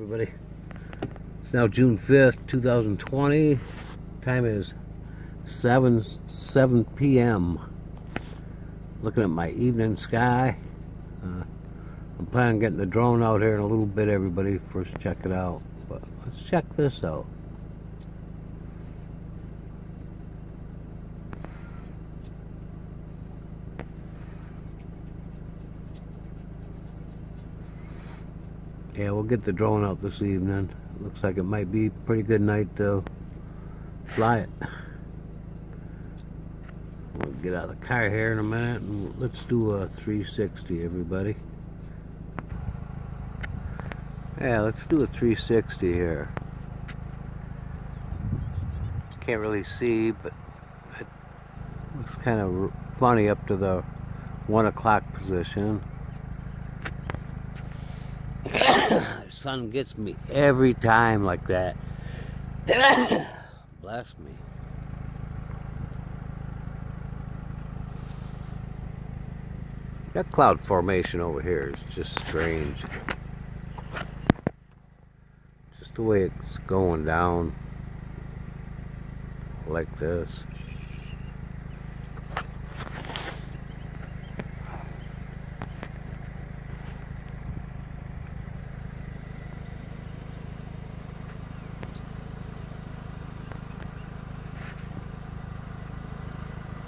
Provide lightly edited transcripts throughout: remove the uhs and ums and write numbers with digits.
everybody. It's now June 5th, 2020. Time is 7 p.m. Looking at my evening sky. I'm planning on getting the drone out here in a little bit, everybody. First check it out. But let's check this out. Yeah, we'll get the drone out this evening. Looks like it might be a pretty good night to fly it. We'll get out of the car here in a minute and let's do a 360, everybody. Yeah, let's do a 360 here. Can't really see, but it looks kind of funny up to the 1 o'clock position. The sun gets me every time like that. Bless me. That cloud formation over here is just strange. Just the way it's going down like this.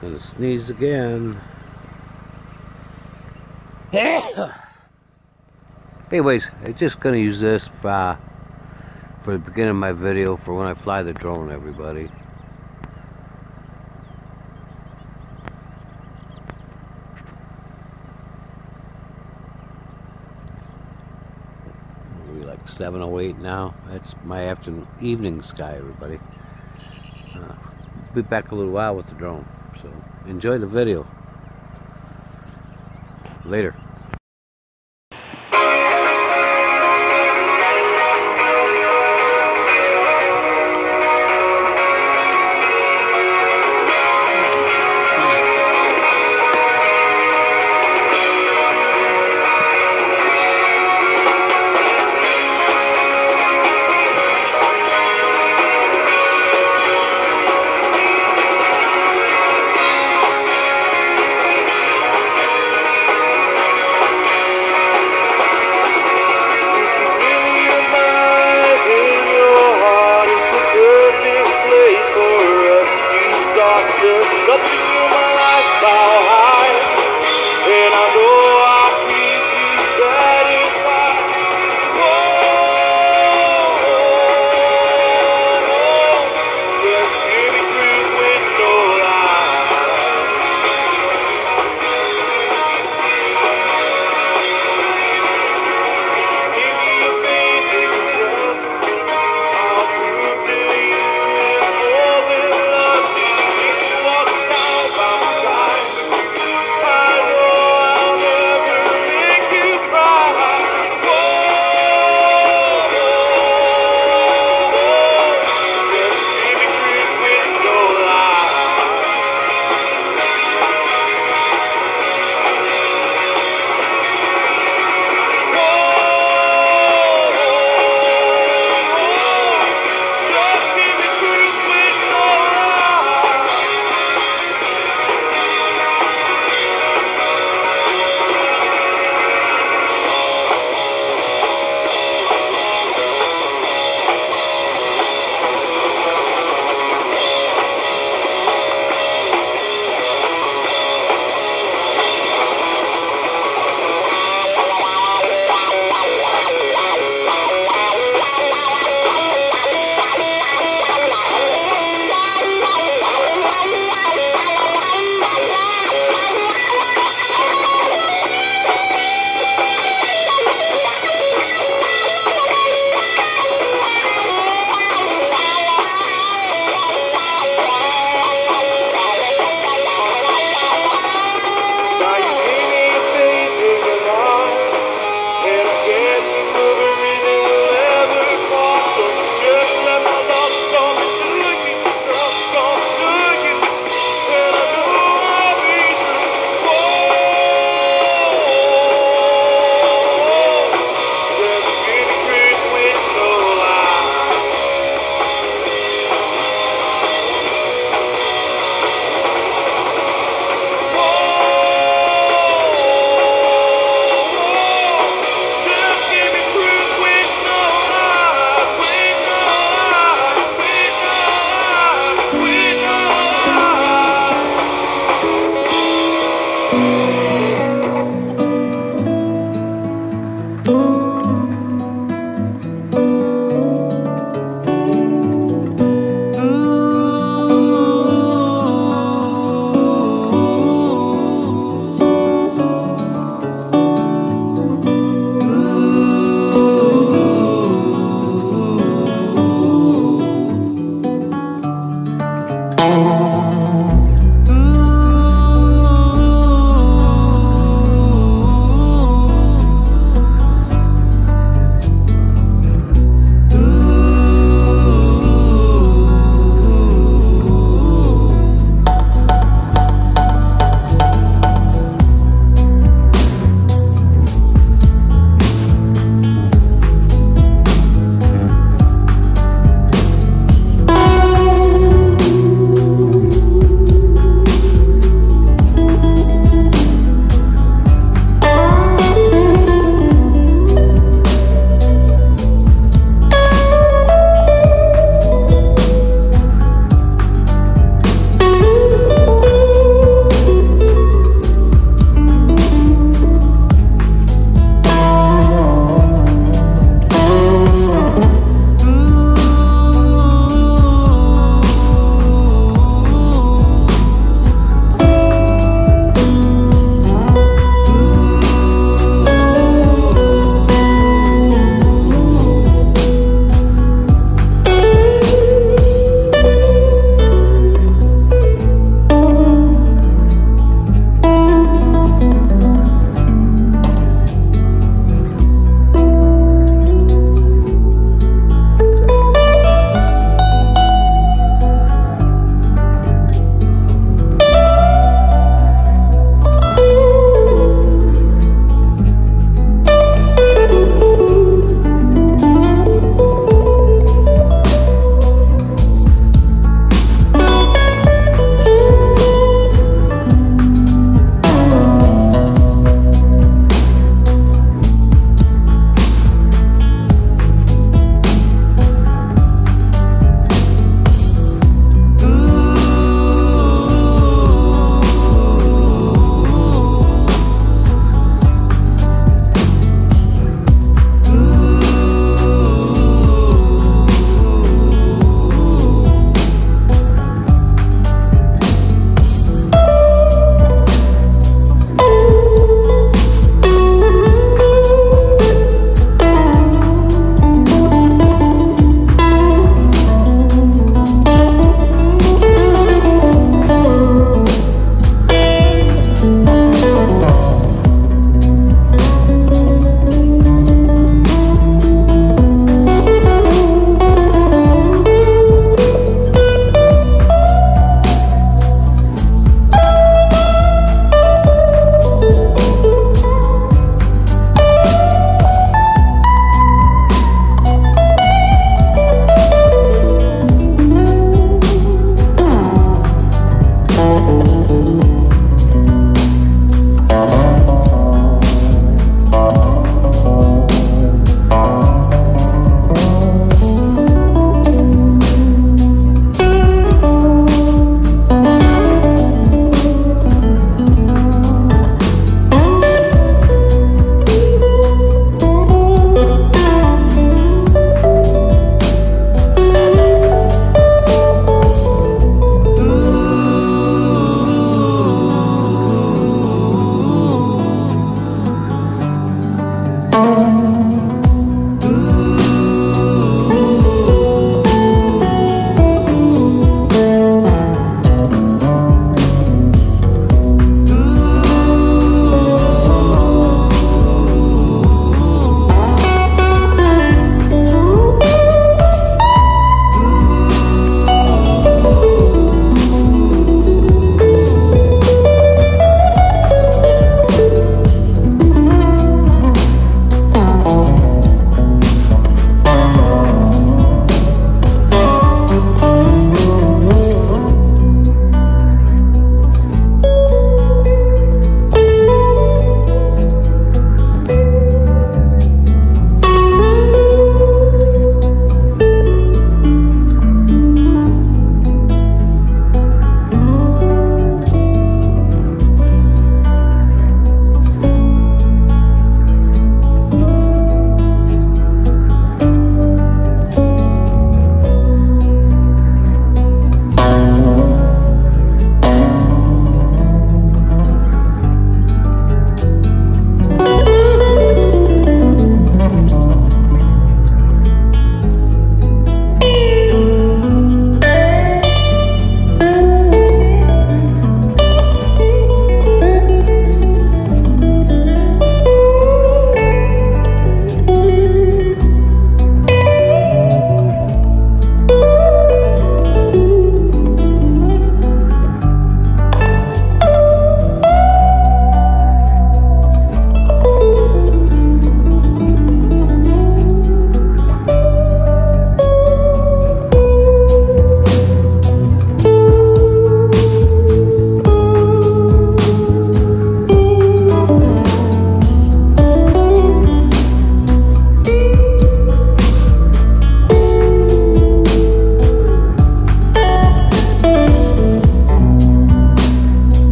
Gonna sneeze again. Anyways, I'm just gonna use this for the beginning of my video for when I fly the drone, everybody. Maybe like 7:08 now. That's my evening sky, everybody. Be back a little while with the drone. So enjoy the video. Later.